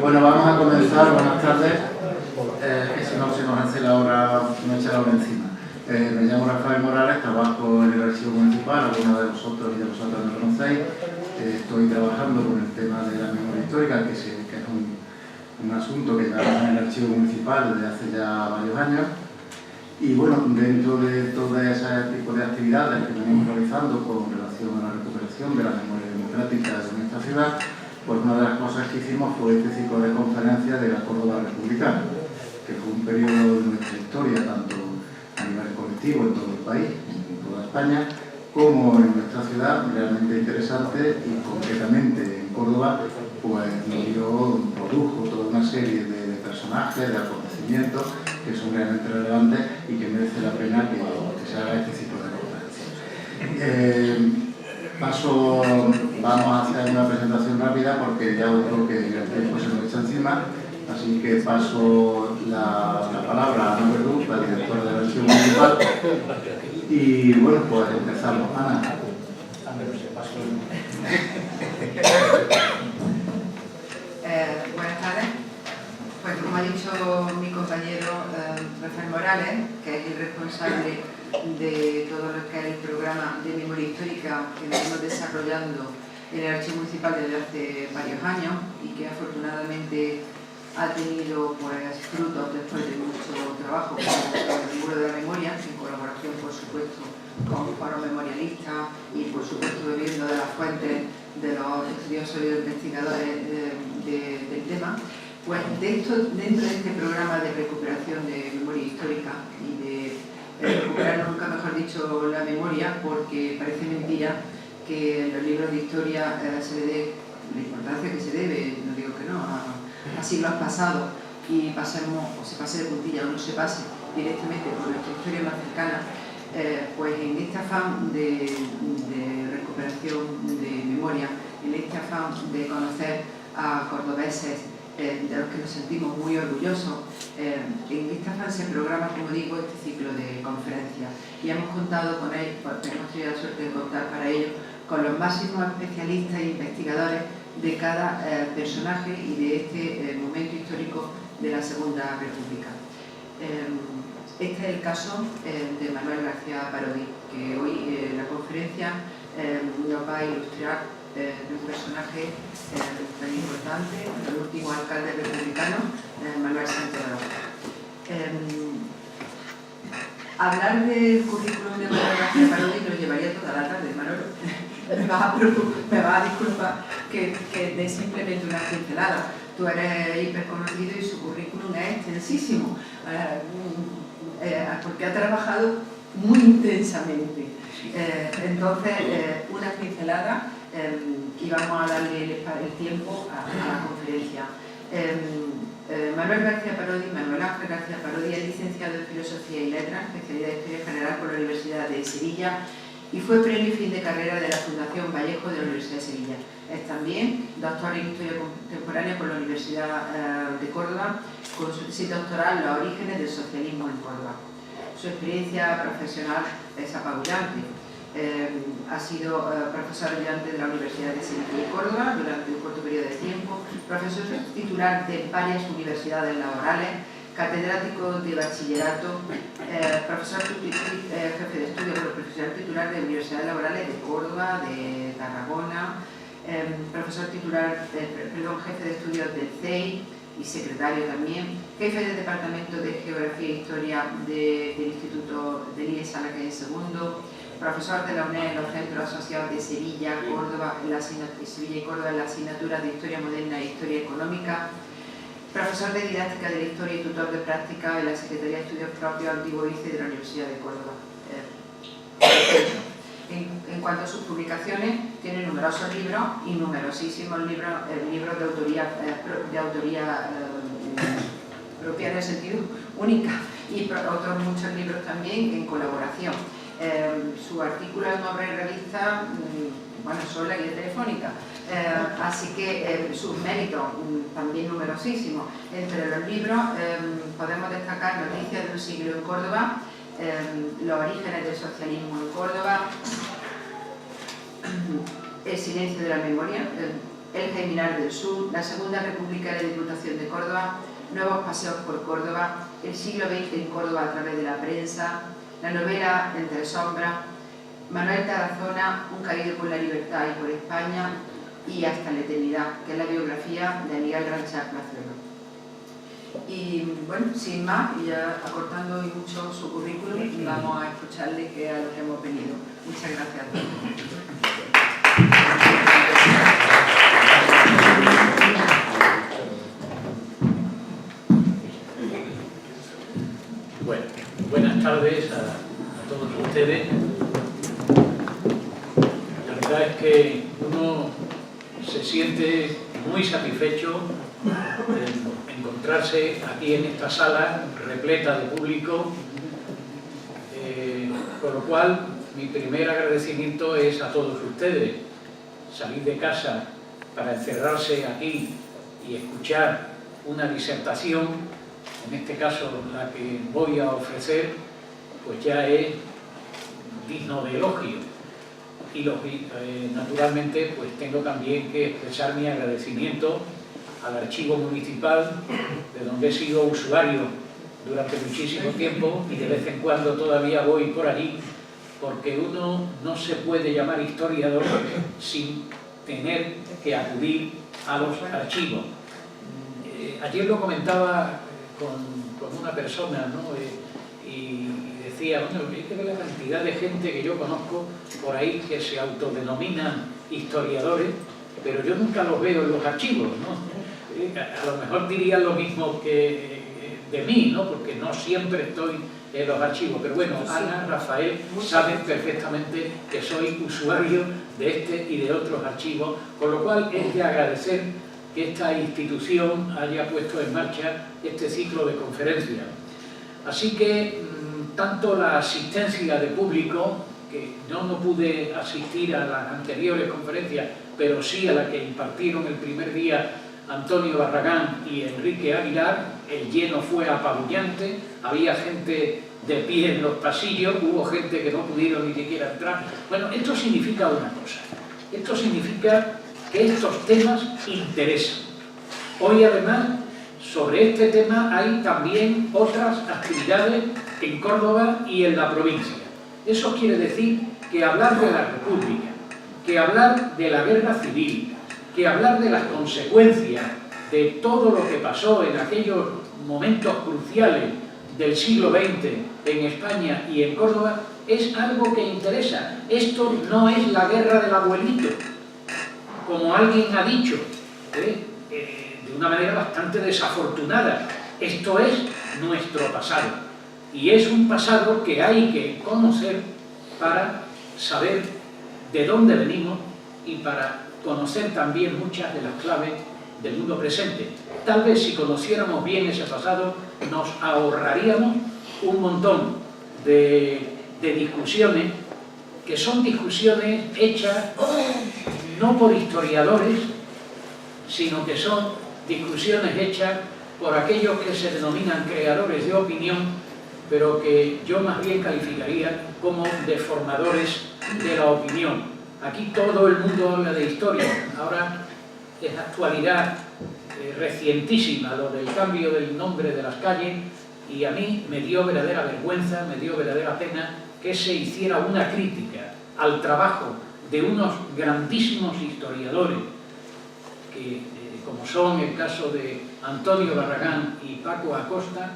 Bueno, vamos a comenzar. Buenas tardes. Que si no se nos hace la hora, no echa la hora encima. Me llamo Rafael Morales, trabajo en el Archivo Municipal, algunos de vosotros y de vosotras me conocéis. Estoy trabajando con el tema de la memoria histórica, que es un asunto que llevamos en el Archivo Municipal desde hace ya varios años. Y bueno, dentro de todo ese tipo de actividades que venimos realizando con relación a la recuperación de la memoria democrática de nuestra ciudad, pues una de las cosas que hicimos fue este ciclo de conferencias de la Córdoba republicana, que fue un periodo de nuestra historia, tanto a nivel colectivo en todo el país, en toda España, como en nuestra ciudad, realmente interesante, y concretamente en Córdoba, pues produjo toda una serie de personajes, de acontecimientos que son realmente relevantes y que merece la pena que se haga este ciclo de conferencias. Vamos a hacer una presentación rápida porque ya os digo que el tiempo se nos echa encima, así que paso la palabra a Ana Verdú, la directora del Archivo Municipal, y bueno, pues empezamos. Ana. Buenas tardes. Pues como ha dicho mi compañero Rafael Morales, que es el responsable de todo lo que es el programa de memoria histórica que venimos desarrollando en el Archivo Municipal desde hace varios años y que afortunadamente ha tenido pues frutos después de mucho trabajo con el Muro de la Memoria, en colaboración por supuesto con foros memorialistas y por supuesto bebiendo de las fuentes de los estudiosos y investigadores del tema. Pues dentro de este programa de recuperación de memoria histórica y de recuperar, nunca mejor dicho, la memoria, porque parece mentira que en los libros de historia se le dé la importancia que se debe, no digo que no, a siglos pasados y pasemos, o se pase de puntilla o no se pase directamente por nuestra historia más cercana, pues en este afán de recuperación de memoria, en este afán de conocer a cordobeses de los que nos sentimos muy orgullosos, en este afán se programa, como digo, este ciclo de conferencias y hemos contado con él, pues hemos tenido la suerte de contar para ello con los máximos especialistas e investigadores de cada personaje y de este momento histórico de la Segunda República. Este es el caso de Manuel García Parodi, que hoy en la conferencia nos va a ilustrar de un personaje tan importante, el último alcalde republicano, Manuel Sánchez Aragón. Hablar del currículum de Manuel García Parodi nos llevaría toda la tarde, Manolo. Me vas a disculpar que dé simplemente una pincelada. Tú eres hiperconocido y su currículum es extensísimo, porque ha trabajado muy intensamente. Entonces, una pincelada y vamos a darle el tiempo a la conferencia. Manuel García Parodi, Manuel Ángel García Parodi es licenciado en Filosofía y Letras, especialidad de Historia General por la Universidad de Sevilla y fue premio fin de carrera de la Fundación Vallejo de la Universidad de Sevilla. Es también doctor en Historia Contemporánea por la Universidad de Córdoba, con su tesis doctoral Los orígenes del socialismo en Córdoba. Su experiencia profesional es apabullante. Ha sido profesor ayudante de la Universidad de Sevilla y Córdoba durante un corto periodo de tiempo, profesor titular de varias universidades laborales, catedrático de bachillerato, profesor jefe de estudio por profesor titular de universidades laborales de Córdoba, de Tarragona, profesor titular, jefe de estudios del CEI y secretario también, jefe del Departamento de Geografía e Historia del Instituto de IES a la calle Segundo, profesor de la UNED en los centros asociados de Sevilla, Córdoba, Sevilla y Córdoba en la asignatura de Historia Moderna e Historia Económica, profesor de Didáctica de la Historia y tutor de práctica en la Secretaría de Estudios Propios Antiguo Vice de la Universidad de Córdoba. En cuanto a sus publicaciones, tiene numerosos libros y numerosísimos libros de autoría propia en el sentido única, y otros muchos libros también en colaboración. Su artículo en obra y revista, bueno, son la guía telefónica, así que sus méritos también numerosísimos. Entre los libros podemos destacar Noticias de un siglo en Córdoba, Los orígenes del socialismo en Córdoba, El silencio de la memoria, El Geminar del Sur, La Segunda República y la Diputación de Córdoba, Nuevos paseos por Córdoba, El siglo XX en Córdoba a través de la prensa, la novela Entre sombras, Manuel Tarazona, Un caído por la libertad y por España, y Hasta la eternidad, que es la biografía de Aníbal Ranchak Mazuelo. Y bueno, sin más, y ya acortando hoy mucho su currículum, vamos a escucharle, que es a lo que hemos venido. Muchas gracias a todos. Bueno, buenas tardes a todos ustedes. La verdad es que uno se siente muy satisfecho de encontrarse aquí en esta sala repleta de público, con lo cual mi primer agradecimiento es a todos ustedes. Salir de casa para encerrarse aquí y escuchar una disertación, en este caso la que voy a ofrecer, pues ya es digno de elogio. Y naturalmente pues tengo también que expresar mi agradecimiento al Archivo Municipal, de donde he sido usuario durante muchísimo tiempo y de vez en cuando todavía voy por allí, porque uno no se puede llamar historiador sin tener que acudir a los archivos. Ayer lo comentaba con una persona, ¿no? Y decía, bueno, hay que ver la cantidad de gente que yo conozco por ahí que se autodenominan historiadores, pero yo nunca los veo en los archivos, ¿no? A lo mejor dirían lo mismo que de mí, ¿no? Porque no siempre estoy en los archivos, pero bueno, Ana, Rafael saben perfectamente que soy usuario de este y de otros archivos, con lo cual es de agradecer que esta institución haya puesto en marcha este ciclo de conferencias. Así que tanto la asistencia de público, que yo no pude asistir a las anteriores conferencias, pero sí a la que impartieron el primer día Antonio Barragán y Enrique Aguilar, el lleno fue apabullante, había gente de pie en los pasillos, hubo gente que no pudieron ni siquiera entrar. Bueno, esto significa una cosa, esto significa que estos temas interesan. Hoy además, sobre este tema hay también otras actividades en Córdoba y en la provincia. Eso quiere decir que hablar de la República, que hablar de la guerra civil, que hablar de las consecuencias de todo lo que pasó en aquellos momentos cruciales del siglo XX en España y en Córdoba es algo que interesa. Esto no es la guerra del abuelito, como alguien ha dicho, de una manera bastante desafortunada. Esto es nuestro pasado, y es un pasado que hay que conocer para saber de dónde venimos y para conocer también muchas de las claves del mundo presente. Tal vez si conociéramos bien ese pasado nos ahorraríamos un montón de discusiones, que son discusiones hechas no por historiadores, sino que son discusiones hechas por aquellos que se denominan creadores de opinión, pero que yo más bien calificaría como deformadores de la opinión. Aquí todo el mundo habla de historia, ahora es actualidad recientísima lo del cambio del nombre de las calles, y a mí me dio verdadera vergüenza, me dio verdadera pena que se hiciera una crítica al trabajo de unos grandísimos historiadores, que, como son el caso de Antonio Barragán y Paco Acosta,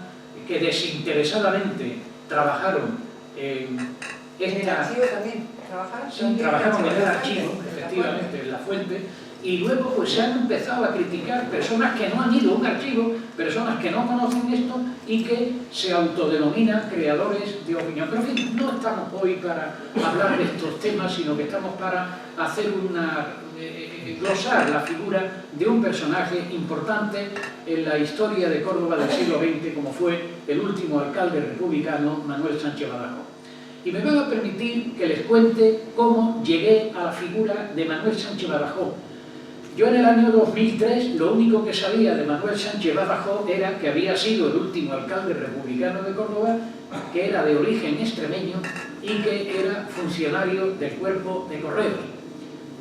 que desinteresadamente trabajaron en ¿En el archivo también trabajaron? Sí, trabajaron en el archivo, efectivamente, en la fuente, y luego pues se han empezado a criticar personas que no han ido a un archivo, personas que no conocen esto y que se autodenominan creadores de opinión. Pero en fin, no estamos hoy para hablar de estos temas, sino que estamos para hacer glosar la figura de un personaje importante en la historia de Córdoba del siglo XX, como fue el último alcalde republicano, Manuel Sánchez Badajoz. Y me van a permitir que les cuente cómo llegué a la figura de Manuel Sánchez Badajoz. Yo en el año 2003 lo único que sabía de Manuel Sánchez Badajoz era que había sido el último alcalde republicano de Córdoba, que era de origen extremeño y que era funcionario del cuerpo de correos.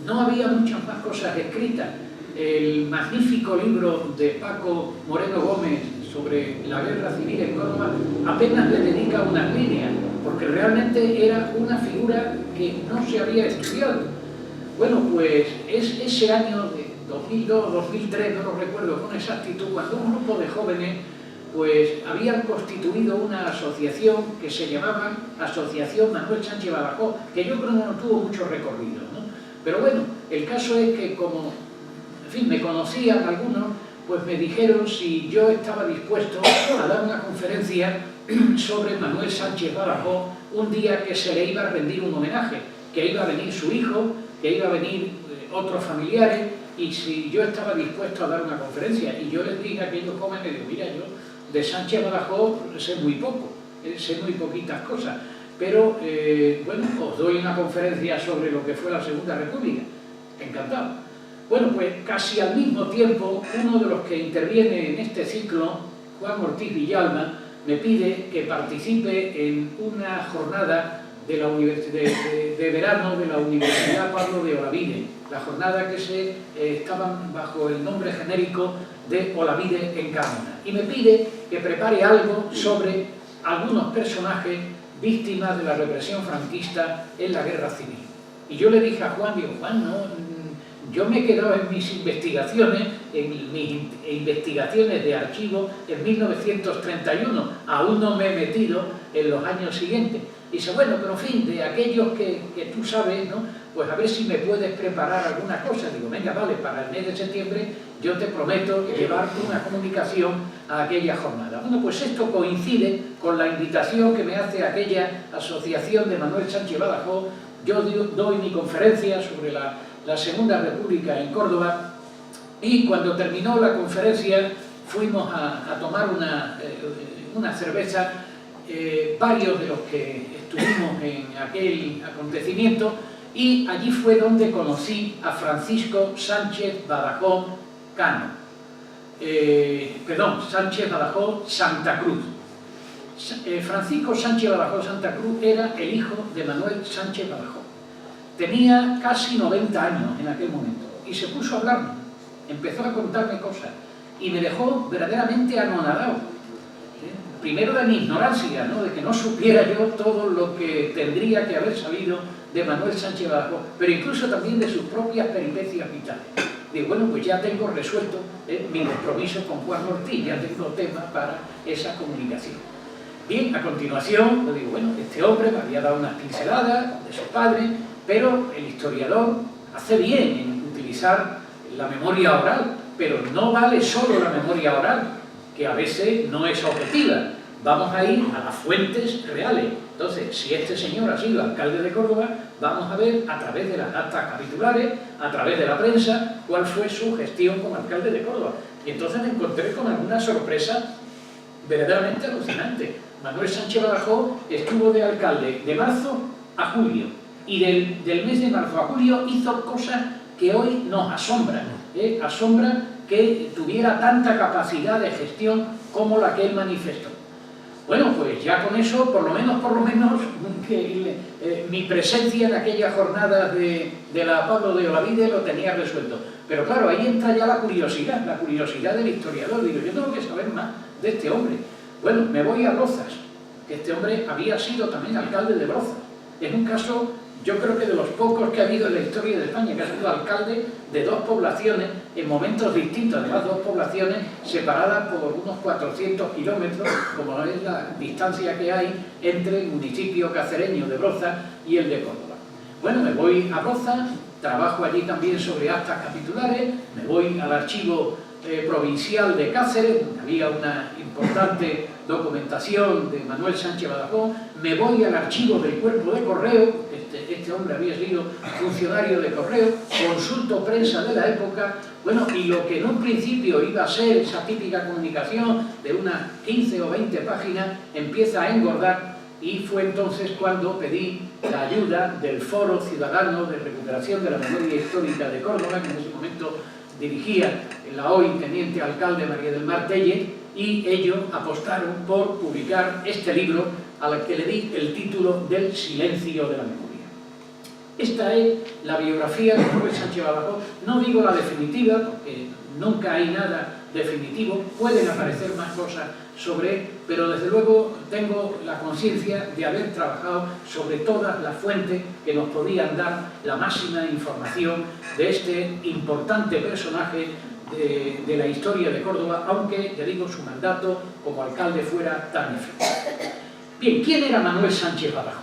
No había muchas más cosas escritas. El magnífico libro de Paco Moreno Gómez sobre la guerra civil en Córdoba apenas le dedica unas líneas, porque realmente era una figura que no se había estudiado. Bueno, pues es ese año de 2002, 2003, no lo recuerdo con exactitud, cuando un grupo de jóvenes pues habían constituido una asociación que se llamaba Asociación Manuel Sánchez Badajoz, que yo creo que no tuvo mucho recorrido, ¿no? Pero bueno, el caso es que como, en fin, me conocían algunos, pues me dijeron si yo estaba dispuesto a dar una conferencia sobre Manuel Sánchez Badajoz un día que se le iba a rendir un homenaje, que iba a venir su hijo, que iba a venir otros familiares, y si yo estaba dispuesto a dar una conferencia. Y yo les dije a aquellos jóvenes, digo, mira, yo de Sánchez Badajoz sé muy poco, sé muy poquitas cosas, pero bueno, os doy una conferencia sobre lo que fue la Segunda República. Encantado. Bueno, pues casi al mismo tiempo, uno de los que interviene en este ciclo, Juan Ortiz Villalba, me pide que participe en una jornada de, de verano de la Universidad Pablo de Olavide, la jornada que estaban bajo el nombre genérico de Olavide en Carmona, y me pide que prepare algo sobre algunos personajes víctimas de la represión franquista en la guerra civil. Y yo le dije a Juan, digo, Juan, no, yo me he quedado en mis investigaciones, de archivo en 1931, aún no me he metido en los años siguientes. Y dice, bueno, pero en fin, de aquellos que tú sabes, ¿no? Pues a ver si me puedes preparar alguna cosa. Digo, venga, vale, para el mes de septiembre yo te prometo llevar una comunicación a aquella jornada. Bueno, pues esto coincide con la invitación que me hace aquella asociación de Manuel Sánchez Badajoz. Yo doy mi conferencia sobre la Segunda República en Córdoba, y cuando terminó la conferencia fuimos a tomar una cerveza, varios de los que estuvimos en aquel acontecimiento, y allí fue donde conocí a Francisco Sánchez Badajoz Cano, Sánchez Badajoz Santa Cruz. Francisco Sánchez Badajoz Santa Cruz era el hijo de Manuel Sánchez Badajoz. Tenía casi 90 años en aquel momento y se puso a hablarme, empezó a contarme cosas y me dejó verdaderamente anonadado. Primero de mi ignorancia, ¿no? De que no supiera yo todo lo que tendría que haber sabido de Manuel Sánchez Badajoz, pero incluso también de sus propias peripecias vitales. Digo, bueno, pues ya tengo resuelto mi compromiso con Juan Ortiz, ya tengo tema para esa comunicación. Bien, a continuación, le digo, bueno, este hombre me había dado unas pinceladas de su padre, pero el historiador hace bien en utilizar la memoria oral, pero no vale solo la memoria oral, que a veces no es objetiva. Vamos a ir a las fuentes reales. Entonces, si este señor ha sido alcalde de Córdoba, vamos a ver a través de las actas capitulares, a través de la prensa, cuál fue su gestión como alcalde de Córdoba. Y entonces me encontré con alguna sorpresa verdaderamente alucinante. Manuel Sánchez Badajoz estuvo de alcalde de marzo a julio, y del mes de marzo a julio hizo cosas que hoy nos asombran. Asombra que tuviera tanta capacidad de gestión como la que él manifestó. Bueno, pues ya con eso, por lo menos, que mi presencia en aquella jornada de la Pablo de Olavide lo tenía resuelto. Pero claro, ahí entra ya la curiosidad del historiador. Digo, yo tengo que saber más de este hombre. Bueno, me voy a Brozas, que este hombre había sido también alcalde de Brozas. Es un caso, yo creo que de los pocos que ha habido en la historia de España, que ha sido alcalde de dos poblaciones en momentos distintos, además dos poblaciones separadas por unos 400 kilómetros, como es la distancia que hay entre el municipio cacereño de Brozas y el de Córdoba. Bueno, me voy a Brozas, trabajo allí también sobre actas capitulares, me voy al archivo provincial de Cáceres, donde había una importante documentación de Manuel Sánchez Badajoz, me voy al archivo del Cuerpo de Correo, este hombre había sido funcionario de Correo, consulto prensa de la época, bueno, y lo que en un principio iba a ser esa típica comunicación de unas 15 o 20 páginas, empieza a engordar, y fue entonces cuando pedí la ayuda del Foro Ciudadano de Recuperación de la Memoria Histórica de Córdoba, que en ese momento dirigía la hoy teniente alcalde María del Mar Tellez, y ellos apostaron por publicar este libro al que le di el título del Silencio de la Memoria. Esta es la biografía de Manuel Sánchez Badajoz. No digo la definitiva, porque nunca hay nada definitivo, pueden aparecer más cosas sobre él, pero desde luego tengo la conciencia de haber trabajado sobre todas las fuentes que nos podían dar la máxima información de este importante personaje de la historia de Córdoba, aunque, ya digo, su mandato como alcalde fuera tan efectivo. Bien, ¿quién era Manuel Sánchez Badajoz?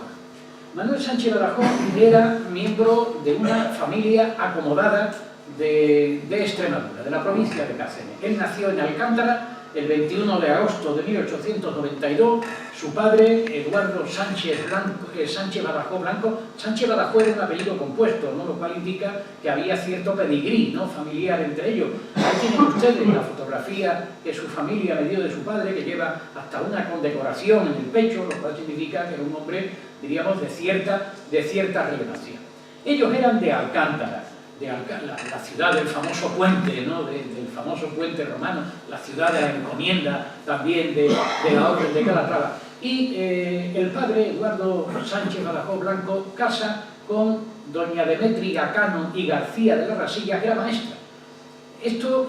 Manuel Sánchez Badajoz era miembro de una familia acomodada de Extremadura, de la provincia de Cáceres. Él nació en Alcántara el 21 de agosto de 1892, su padre, Eduardo Sánchez Badajoz Blanco. Sánchez Badajoz era un apellido compuesto, ¿no? Lo cual indica que había cierto pedigrí, ¿no?, familiar entre ellos. Ahí tienen ustedes la fotografía que su familia le dio de su padre, que lleva hasta una condecoración en el pecho, lo cual significa que era un hombre, diríamos, de cierta relevancia. Ellos eran de Alcántara, la ciudad del famoso puente, ¿no?, del famoso puente romano, la ciudad de la encomienda también de la Orden de Calatrava. Y el padre, Eduardo Sánchez Badajoz Blanco, casa con doña Demetria Cano y García de la Rasilla, que era maestra. Esto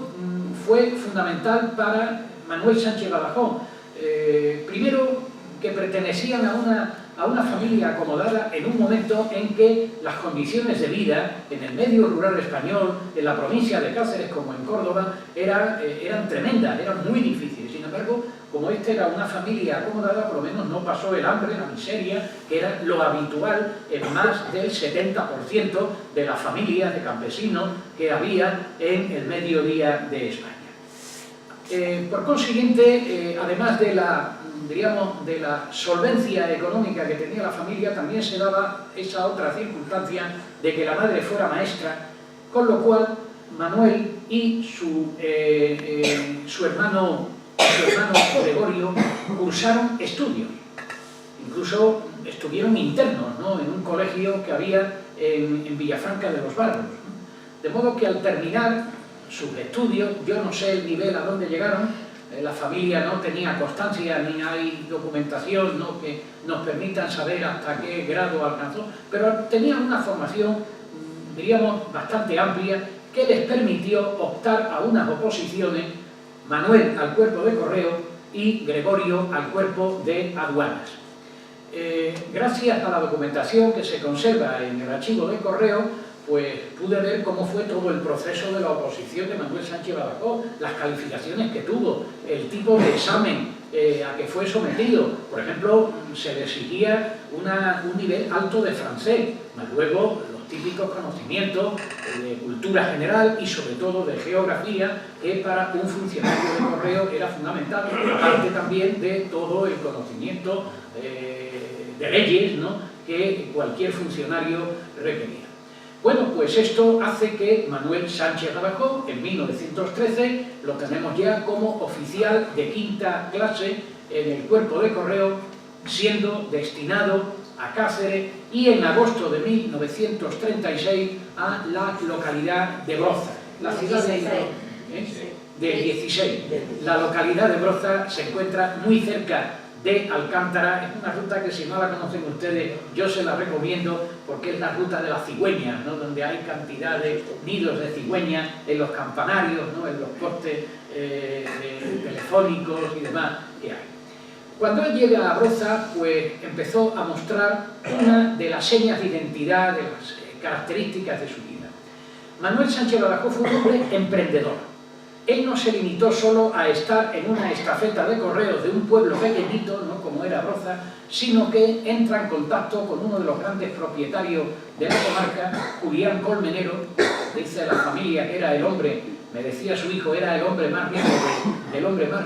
fue fundamental para Manuel Sánchez Badajoz. Primero, que pertenecían a una familia acomodada en un momento en que las condiciones de vida en el medio rural español, en la provincia de Cáceres como en Córdoba, eran tremendas, eran muy difíciles. Sin embargo, como esta era una familia acomodada, por lo menos no pasó el hambre, la miseria, que era lo habitual en más del 70% de las familias de campesinos que había en el mediodía de España. Por consiguiente, además de la solvencia económica que tenía la familia, también se daba esa otra circunstancia de que la madre fuera maestra, con lo cual Manuel y su hermano Gregorio cursaron estudios, incluso estuvieron internos, ¿no?, en un colegio que había en Villafranca de los Barros, ¿no? De modo que al terminar sus estudios, yo no sé el nivel a donde llegaron, la familia no tenía constancia ni hay documentación, ¿no?, que nos permitan saber hasta qué grado alcanzó, pero tenían una formación, diríamos, bastante amplia, que les permitió optar a unas oposiciones, Manuel al cuerpo de correo y Gregorio al cuerpo de aduanas. Gracias a la documentación que se conserva en el archivo de correo, pues pude ver cómo fue todo el proceso de la oposición de Manuel Sánchez Badajoz, las calificaciones que tuvo, el tipo de examen a que fue sometido. Por ejemplo, se le exigía un nivel alto de francés, más luego los típicos conocimientos de cultura general y sobre todo de geografía, que para un funcionario de correo era fundamental, aparte también de todo el conocimiento de leyes, ¿no?, que cualquier funcionario requería. Bueno, pues esto hace que Manuel Sánchez Badajoz, en 1913, lo tenemos ya como oficial de quinta clase en el cuerpo de correo, siendo destinado a Cáceres y en agosto de 1936 a la localidad de Brozas, la ciudad del 16. La localidad de Brozas se encuentra muy cerca de Alcántara. Es una ruta que, si no la conocen ustedes, yo se la recomiendo, porque es la ruta de las cigüeñas, ¿no? Donde hay cantidad de nidos de cigüeñas en los campanarios, ¿no? En los postes telefónicos y demás que hay. Cuando él llega a Broza, pues empezó a mostrar una de las señas de identidad, de las características de su vida. Manuel Sánchez Badajoz fue un hombre emprendedor. Él no se limitó solo a estar en una estafeta de correos de un pueblo pequeñito, ¿no? Como era Broza, sino que entra en contacto con uno de los grandes propietarios de la comarca, Julián Colmenero. Dice la familia que era el hombre, me decía su hijo, era el hombre más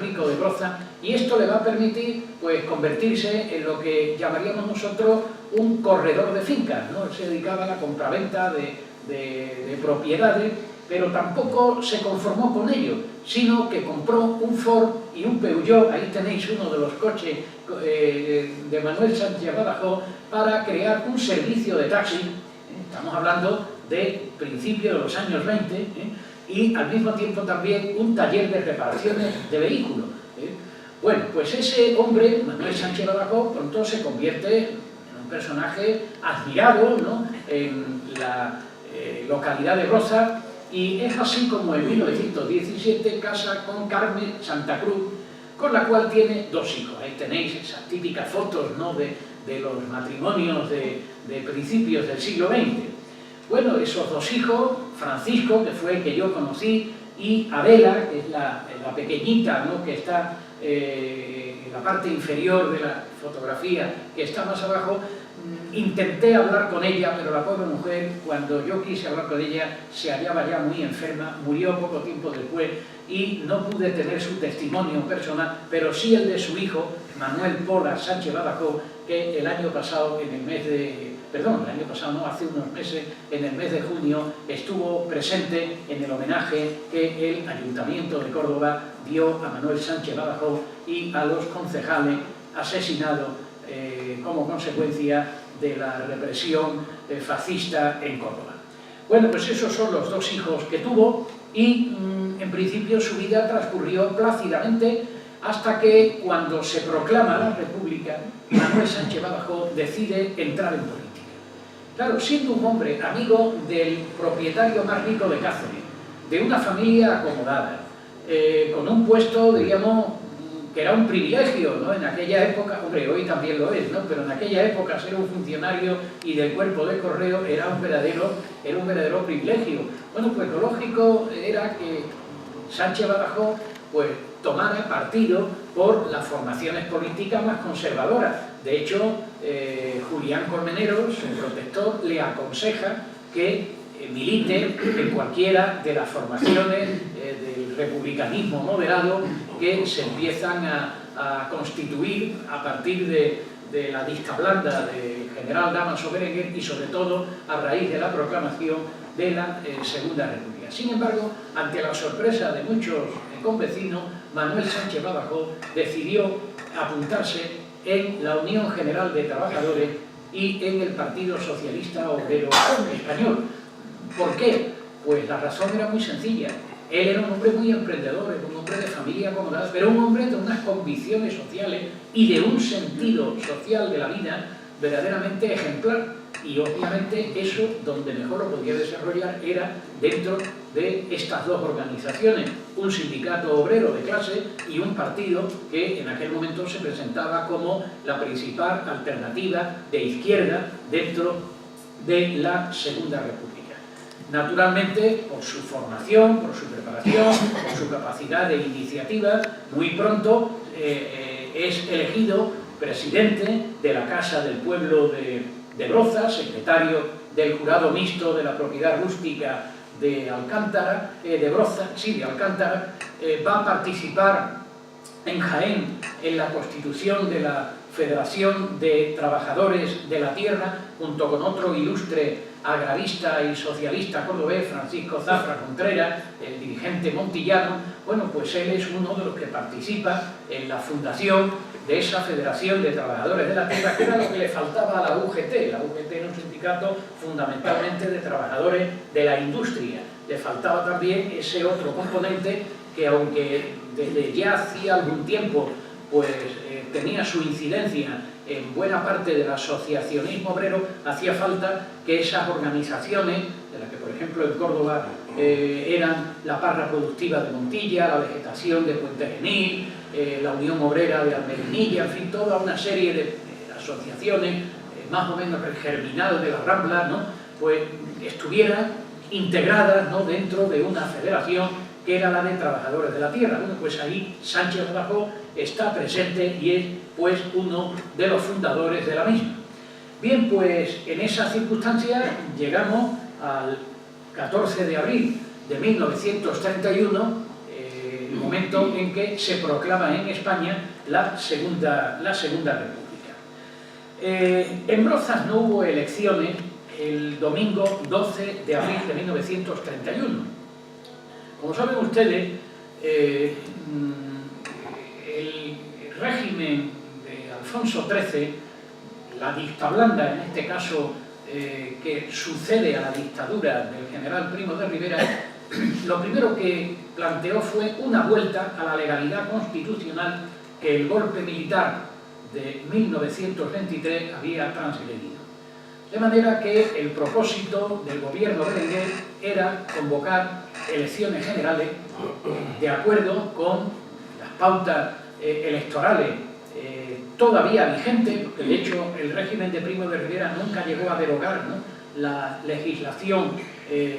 rico de Broza, y esto le va a permitir, pues, convertirse en lo que llamaríamos nosotros un corredor de fincas, ¿no? Él se dedicaba a la compraventa de propiedades, pero tampoco se conformó con ello, sino que compró un Ford y un Peugeot. Ahí tenéis uno de los coches de Manuel Sánchez Badajoz, para crear un servicio de taxi. Estamos hablando de principios de los años 20, y al mismo tiempo también un taller de reparaciones de vehículos. Bueno, pues ese hombre, Manuel Sánchez Badajoz, pronto se convierte en un personaje admirado, ¿no? En la localidad de Broza, y es así como en 1917 casa con Carmen Santa Cruz, con la cual tiene dos hijos. Ahí tenéis esas típicas fotos, ¿no? de los matrimonios de principios del siglo XX. Bueno, esos dos hijos, Francisco, que fue el que yo conocí, y Adela, que es la pequeñita, ¿no? Que está en la parte inferior de la fotografía, que está más abajo. Intenté hablar con ella, pero la pobre mujer, cuando yo quise hablar con ella, se hallaba ya muy enferma, murió poco tiempo después, y no pude tener su testimonio personal, pero sí el de su hijo, Manuel Pola Sánchez Badajoz, que el año pasado, hace unos meses, en el mes de junio, estuvo presente en el homenaje que el Ayuntamiento de Córdoba dio a Manuel Sánchez Badajoz y a los concejales asesinados como consecuencia de la represión fascista en Córdoba. Bueno, pues esos son los dos hijos que tuvo, y en principio su vida transcurrió plácidamente hasta que, cuando se proclama la República, Manuel Sánchez Badajoz decide entrar en política. Claro, siendo un hombre amigo del propietario más rico de Cáceres, de una familia acomodada, con un puesto, diríamos, que era un privilegio, ¿no? En aquella época, hombre, hoy también lo es, ¿no? Pero en aquella época ser un funcionario y del cuerpo de correo era un verdadero privilegio. Bueno, pues lo lógico era que Sánchez Badajoz, pues, tomara partido por las formaciones políticas más conservadoras. De hecho, Julián Colmenero, su protector, le aconseja que milite en cualquiera de las formaciones del republicanismo moderado que se empiezan a constituir a partir de la dicta blanda del general Dámaso Berenguer, y sobre todo a raíz de la proclamación de la Segunda República. Sin embargo, ante la sorpresa de muchos convecinos, Manuel Sánchez Badajoz decidió apuntarse en la Unión General de Trabajadores y en el Partido Socialista Obrero Español. ¿Por qué? Pues la razón era muy sencilla. Él era un hombre muy emprendedor, era un hombre de familia acomodada, pero un hombre de unas convicciones sociales y de un sentido social de la vida verdaderamente ejemplar. Y obviamente eso, donde mejor lo podía desarrollar, era dentro de estas dos organizaciones, un sindicato obrero de clase y un partido que en aquel momento se presentaba como la principal alternativa de izquierda dentro de la Segunda República. Naturalmente, por su formación, por su preparación, por su capacidad de iniciativa, muy pronto es elegido presidente de la Casa del Pueblo de Broza, secretario del Jurado Mixto de la Propiedad Rústica de Alcántara, de Broza, sí, de Alcántara. Va a participar en Jaén en la constitución de la Federación de Trabajadores de la Tierra, junto con otro ilustre agrarista y socialista cordobés, Francisco Zafra Contreras, el dirigente montillano. Bueno, pues él es uno de los que participa en la fundación de esa Federación de Trabajadores de la Tierra, que era lo que le faltaba a la UGT. La UGT era un sindicato fundamentalmente de trabajadores de la industria. Le faltaba también ese otro componente que, aunque desde ya hacía algún tiempo pues tenía su incidencia en buena parte del asociacionismo obrero, hacía falta que esas organizaciones, de las que por ejemplo en Córdoba eran la Parra Productiva de Montilla, la Vegetación de Puente Genil, la Unión Obrera de Almerinilla, en fin, toda una serie de asociaciones más o menos germinadas de la Rambla, ¿no?, pues estuvieran integradas, ¿no?, dentro de una federación que era la de Trabajadores de la Tierra. Bueno, pues ahí Sánchez Badajoz está presente y es pues uno de los fundadores de la misma. Bien, pues en esas circunstancias llegamos al 14 de abril de 1931, el momento en que se proclama en España la Segunda República. En Brozas no hubo elecciones el domingo 12 de abril de 1931. Como saben ustedes, el régimen de Alfonso XIII, la dicta blanda en este caso, que sucede a la dictadura del general Primo de Rivera, lo primero que planteó fue una vuelta a la legalidad constitucional que el golpe militar de 1923 había transgredido. De manera que el propósito del gobierno de Berenguer era convocar elecciones generales de acuerdo con las pautas electorales todavía vigentes, porque de hecho el régimen de Primo de Rivera nunca llegó a derogar, ¿no?, la legislación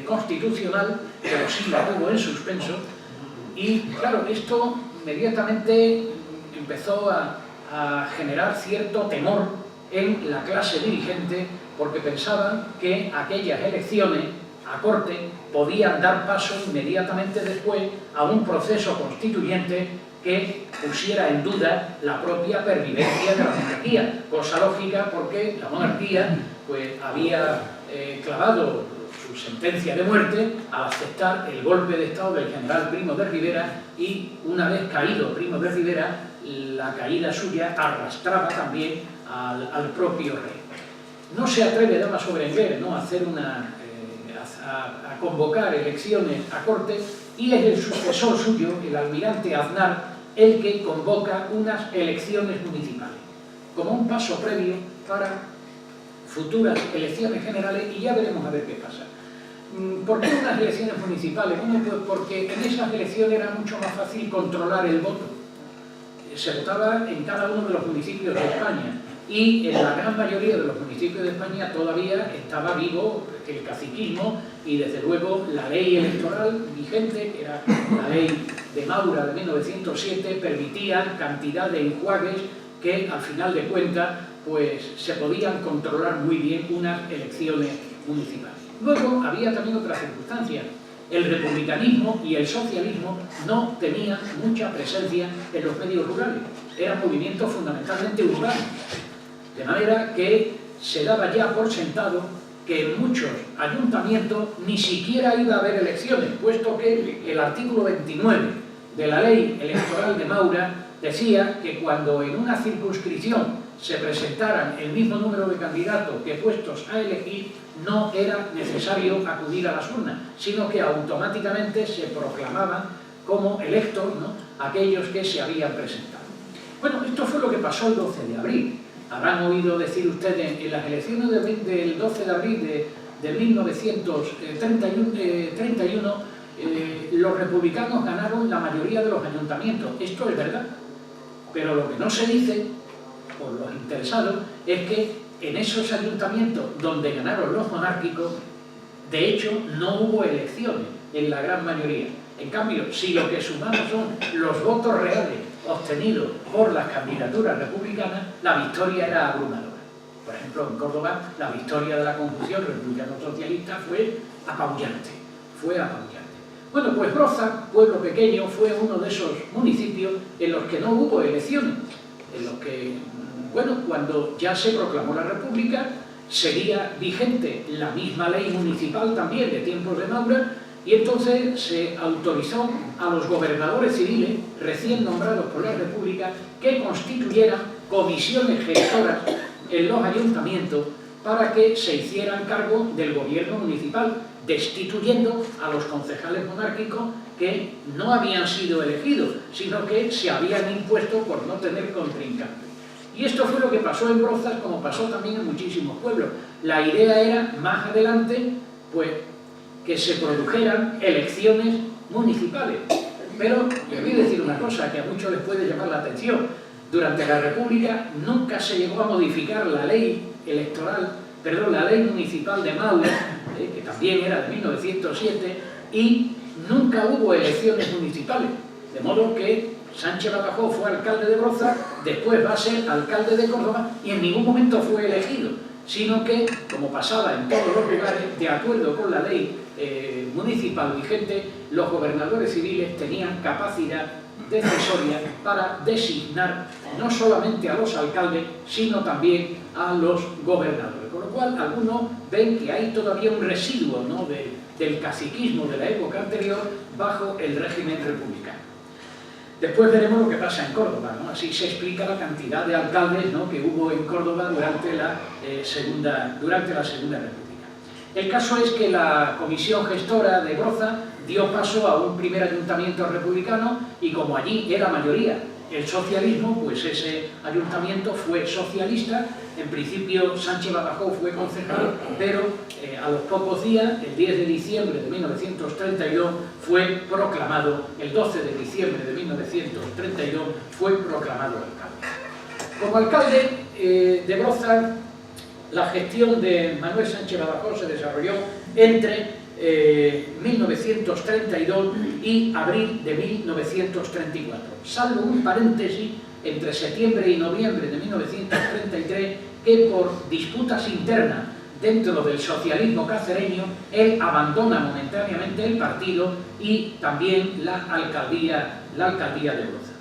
constitucional, pero sí la tuvo en suspenso. Y claro, esto inmediatamente empezó a generar cierto temor en la clase dirigente, porque pensaban que aquellas elecciones a corte podían dar paso inmediatamente después a un proceso constituyente que pusiera en duda la propia pervivencia de la monarquía, cosa lógica porque la monarquía pues había clavado su sentencia de muerte al aceptar el golpe de estado del general Primo de Rivera, y una vez caído Primo de Rivera, la caída suya arrastraba también al propio rey. No se atreve Dámaso Berenguer, ¿no?, a hacer a convocar elecciones a corte, y es el sucesor suyo, el almirante Aznar, el que convoca unas elecciones municipales, como un paso previo para futuras elecciones generales, y ya veremos a ver qué pasa. ¿Por qué unas elecciones municipales? Bueno, pues porque en esas elecciones era mucho más fácil controlar el voto. Se votaba en cada uno de los municipios de España, y en la gran mayoría de los municipios de España todavía estaba vivo el caciquismo, y desde luego la ley electoral vigente, que era la ley de Maura de 1907, permitía cantidad de enjuagues que al final de cuentas pues se podían controlar muy bien unas elecciones municipales. Luego había también otras circunstancias. El republicanismo y el socialismo no tenían mucha presencia en los medios rurales, eran movimientos fundamentalmente urbanos, de manera que se daba ya por sentado que en muchos ayuntamientos ni siquiera iba a haber elecciones, puesto que el artículo 29 de la ley electoral de Maura decía que cuando en una circunscripción se presentaran el mismo número de candidatos que puestos a elegir, no era necesario acudir a las urnas, sino que automáticamente se proclamaban como electos, ¿no?, aquellos que se habían presentado. Bueno, esto fue lo que pasó el 12 de abril. Habrán oído decir ustedes, en las elecciones del 12 de abril de 1931, los republicanos ganaron la mayoría de los ayuntamientos. Esto es verdad, pero lo que no se dice por los interesados es que en esos ayuntamientos donde ganaron los monárquicos, de hecho no hubo elecciones en la gran mayoría. En cambio, si lo que sumamos son los votos reales obtenidos por las candidaturas republicanas, la victoria era abrumadora. Por ejemplo, en Córdoba, la victoria de la conjunción republicano-socialista fue apabullante. Bueno, pues Broza, pueblo pequeño, fue uno de esos municipios en los que no hubo elecciones, en los que, bueno, cuando ya se proclamó la República, seguía vigente la misma ley municipal también de tiempos de Maura, y entonces se autorizó a los gobernadores civiles recién nombrados por la República que constituyeran comisiones gestoras en los ayuntamientos para que se hicieran cargo del gobierno municipal, destituyendo a los concejales monárquicos que no habían sido elegidos, sino que se habían impuesto por no tener contrincante. Y esto fue lo que pasó en Brozas, como pasó también en muchísimos pueblos. La idea era, más adelante, pues, que se produjeran elecciones municipales. Pero les voy a decir una cosa que a muchos les puede llamar la atención. Durante la República nunca se llegó a modificar la ley electoral, perdón, la ley municipal de Maule, que también era de 1907, y nunca hubo elecciones municipales. De modo que Sánchez Badajoz fue alcalde de Brozas, después va a ser alcalde de Córdoba y en ningún momento fue elegido, sino que, como pasaba en todos los lugares, de acuerdo con la ley municipal vigente, los gobernadores civiles tenían capacidad decisoria para designar no solamente a los alcaldes, sino también a los gobernadores. Con lo cual, algunos ven que hay todavía un residuo, ¿no?, del caciquismo de la época anterior bajo el régimen republicano. Después veremos lo que pasa en Córdoba, ¿no? Así se explica la cantidad de alcaldes, ¿no?, que hubo en Córdoba durante la Segunda República. El caso es que la comisión gestora de Brozas dio paso a un primer ayuntamiento republicano y como allí era mayoría el socialismo, pues ese ayuntamiento fue socialista. En principio Sánchez Badajoz fue concejal, pero a los pocos días, el 10 de diciembre de 1932, fue proclamado, el 12 de diciembre de 1932, fue proclamado alcalde. Como alcalde de Brozas, la gestión de Manuel Sánchez Badajoz se desarrolló entre 1932 y abril de 1934, salvo un paréntesis entre septiembre y noviembre de 1933 que por disputas internas dentro del socialismo cacereño él abandona momentáneamente el partido y también la alcaldía de Brozas.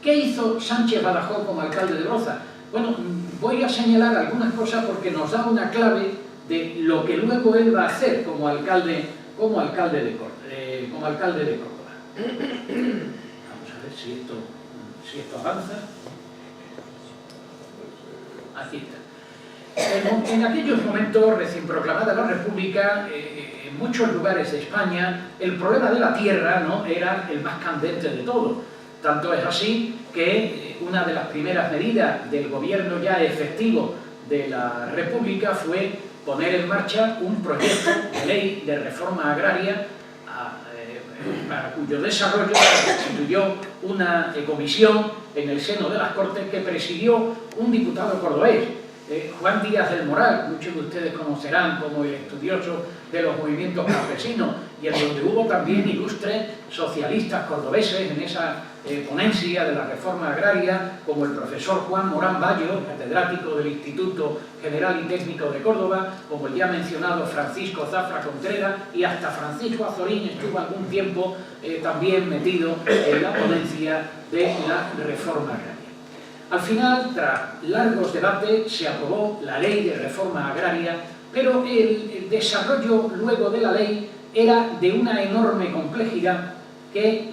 ¿Qué hizo Sánchez Badajoz como alcalde de Brozas? Bueno, voy a señalar algunas cosas porque nos da una clave de lo que luego él va a hacer como alcalde de Córdoba. Vamos a ver si esto avanza. Aquí está. En aquellos momentos, recién proclamada la República, en muchos lugares de España, el problema de la tierra, ¿no?, era el más candente de todos. Tanto es así que una de las primeras medidas del gobierno ya efectivo de la República fue poner en marcha un proyecto de ley de reforma agraria para cuyo desarrollo se constituyó una comisión en el seno de las Cortes que presidió un diputado cordobés, Juan Díaz del Moral, muchos de ustedes conocerán como el estudioso de los movimientos campesinos, y en donde hubo también ilustres socialistas cordobeses en esa ponencia de la reforma agraria, como el profesor Juan Morán Bayo, catedrático del Instituto General y Técnico de Córdoba, como el ya mencionado Francisco Zafra Contreras, y hasta Francisco Azorín estuvo algún tiempo también metido en la ponencia de la reforma agraria. Al final, tras largos debates, se aprobó la ley de reforma agraria, pero el desarrollo luego de la ley era de una enorme complejidad que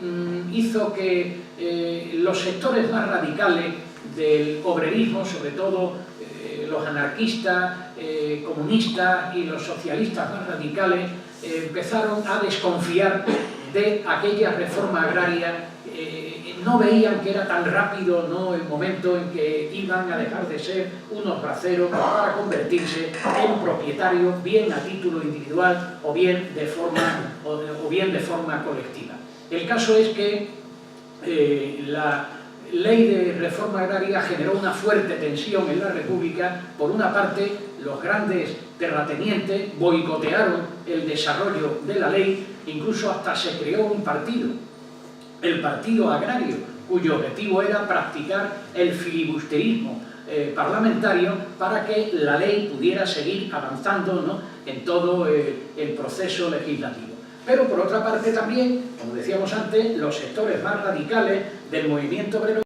hizo que los sectores más radicales del obrerismo, sobre todo los anarquistas, comunistas y los socialistas más radicales, empezaron a desconfiar de aquella reforma agraria. No veían que era tan rápido, ¿no?, el momento en que iban a dejar de ser unos braceros para convertirse en propietarios, bien a título individual o bien de forma colectiva. El caso es que la ley de reforma agraria generó una fuerte tensión en la República. Por una parte, los grandes terratenientes boicotearon el desarrollo de la ley, incluso hasta se creó un partido, el Partido Agrario, cuyo objetivo era practicar el filibusterismo parlamentario para que la ley pudiera seguir avanzando, ¿no?, en todo el proceso legislativo. Pero por otra parte también, como decíamos antes, los sectores más radicales del movimiento obrero